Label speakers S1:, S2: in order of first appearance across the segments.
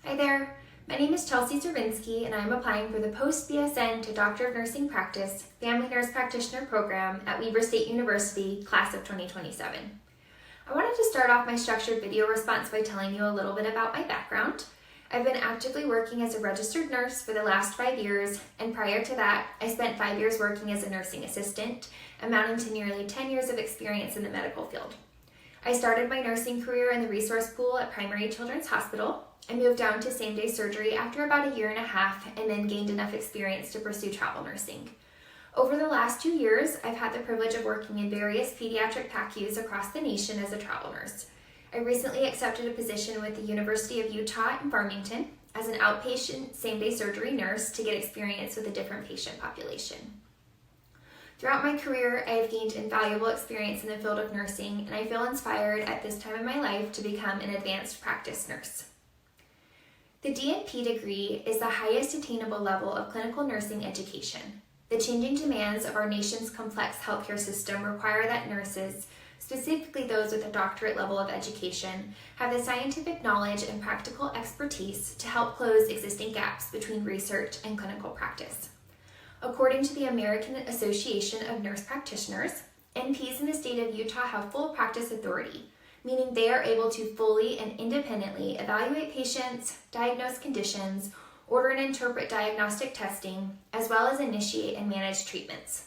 S1: Hi there, my name is Chelsea Zervinsky and I'm applying for the post-BSN to Doctor of Nursing Practice Family Nurse Practitioner program at Weber State University, class of 2027. I wanted to start off my structured video response by telling you a little bit about my background. I've been actively working as a registered nurse for the last 5 years, and prior to that, I spent 5 years working as a nursing assistant, amounting to nearly 10 years of experience in the medical field. I started my nursing career in the resource pool at Primary Children's Hospital. I moved down to same-day surgery after about 1.5 years and then gained enough experience to pursue travel nursing. Over the last 2 years, I've had the privilege of working in various pediatric PACUs across the nation as a travel nurse. I recently accepted a position with the University of Utah in Farmington as an outpatient same-day surgery nurse to get experience with a different patient population. Throughout my career, I have gained invaluable experience in the field of nursing, and I feel inspired at this time in my life to become an advanced practice nurse. The DNP degree is the highest attainable level of clinical nursing education. The changing demands of our nation's complex healthcare system require that nurses, specifically those with a doctorate level of education, have the scientific knowledge and practical expertise to help close existing gaps between research and clinical practice. According to the American Association of Nurse Practitioners, NPs in the state of Utah have full practice authority, meaning they are able to fully and independently evaluate patients, diagnose conditions, order and interpret diagnostic testing, as well as initiate and manage treatments.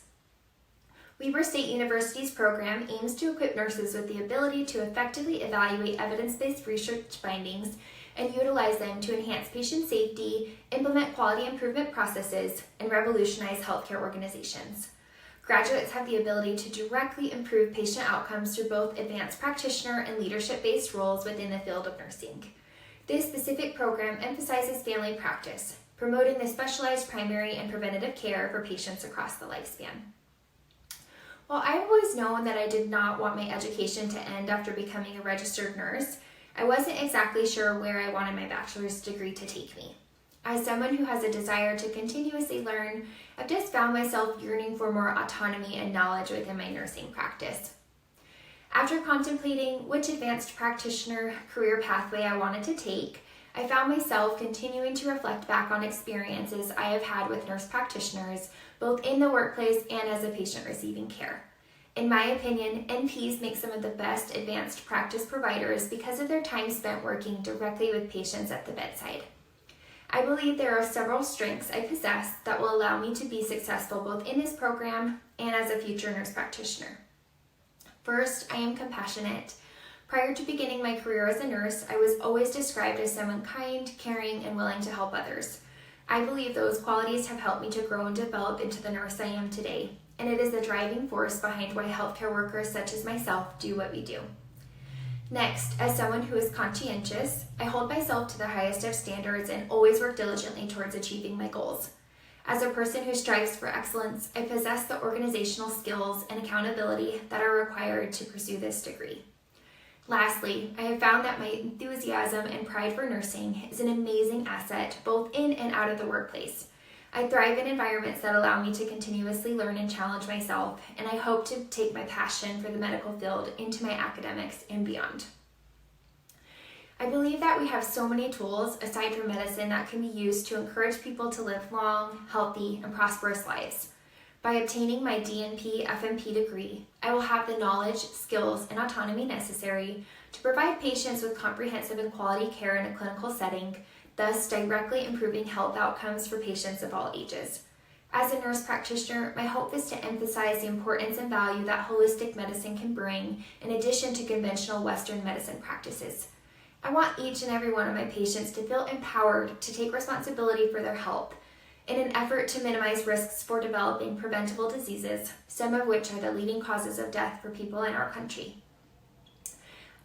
S1: Weber State University's program aims to equip nurses with the ability to effectively evaluate evidence-based research findings and utilize them to enhance patient safety, implement quality improvement processes, and revolutionize healthcare organizations. Graduates have the ability to directly improve patient outcomes through both advanced practitioner and leadership-based roles within the field of nursing. This specific program emphasizes family practice, promoting the specialized primary and preventative care for patients across the lifespan. While I've always known that I did not want my education to end after becoming a registered nurse, I wasn't exactly sure where I wanted my bachelor's degree to take me. As someone who has a desire to continuously learn, I've just found myself yearning for more autonomy and knowledge within my nursing practice. After contemplating which advanced practitioner career pathway I wanted to take, I found myself continuing to reflect back on experiences I have had with nurse practitioners, both in the workplace and as a patient receiving care. In my opinion, NPs make some of the best advanced practice providers because of their time spent working directly with patients at the bedside. I believe there are several strengths I possess that will allow me to be successful both in this program and as a future nurse practitioner. First, I am compassionate. Prior to beginning my career as a nurse, I was always described as someone kind, caring, and willing to help others. I believe those qualities have helped me to grow and develop into the nurse I am today, and it is the driving force behind why healthcare workers such as myself do what we do. Next, as someone who is conscientious, I hold myself to the highest of standards and always work diligently towards achieving my goals. As a person who strives for excellence, I possess the organizational skills and accountability that are required to pursue this degree. Lastly, I have found that my enthusiasm and pride for nursing is an amazing asset both in and out of the workplace. I thrive in environments that allow me to continuously learn and challenge myself, and I hope to take my passion for the medical field into my academics and beyond. I believe that we have so many tools aside from medicine that can be used to encourage people to live long, healthy, and prosperous lives. By obtaining my DNP-FNP degree, I will have the knowledge, skills, and autonomy necessary to provide patients with comprehensive and quality care in a clinical setting, thus directly improving health outcomes for patients of all ages. As a nurse practitioner, my hope is to emphasize the importance and value that holistic medicine can bring in addition to conventional Western medicine practices. I want each and every one of my patients to feel empowered to take responsibility for their health in an effort to minimize risks for developing preventable diseases, some of which are the leading causes of death for people in our country.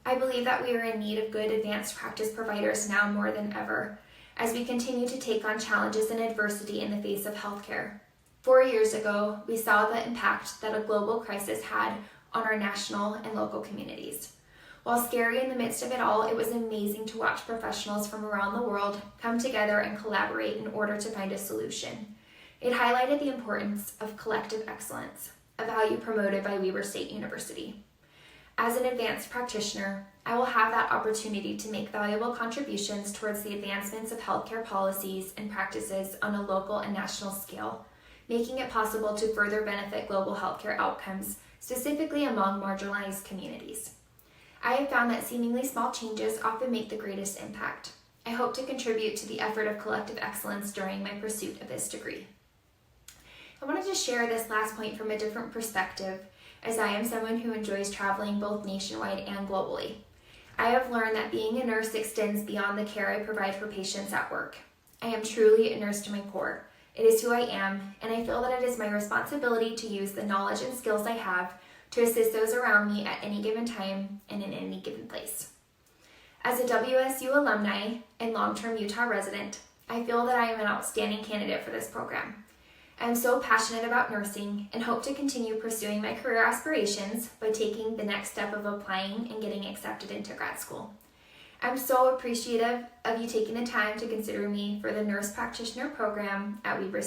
S1: I believe that we are in need of good advanced practice providers now more than ever, as we continue to take on challenges and adversity in the face of healthcare. 4 years ago, we saw the impact that a global crisis had on our national and local communities. While scary in the midst of it all, it was amazing to watch professionals from around the world come together and collaborate in order to find a solution. It highlighted the importance of collective excellence, a value promoted by Weber State University. As an advanced practitioner, I will have that opportunity to make valuable contributions towards the advancements of healthcare policies and practices on a local and national scale, making it possible to further benefit global healthcare outcomes, specifically among marginalized communities. I have found that seemingly small changes often make the greatest impact. I hope to contribute to the effort of collective excellence during my pursuit of this degree. I wanted to share this last point from a different perspective, as I am someone who enjoys traveling both nationwide and globally. I have learned that being a nurse extends beyond the care I provide for patients at work. I am truly a nurse to my core. It is who I am, and I feel that it is my responsibility to use the knowledge and skills I have to assist those around me at any given time and in any given place. As a WSU alumni and long-term Utah resident, I feel that I am an outstanding candidate for this program. I am so passionate about nursing and hope to continue pursuing my career aspirations by taking the next step of applying and getting accepted into grad school. I'm so appreciative of you taking the time to consider me for the nurse practitioner program at Weber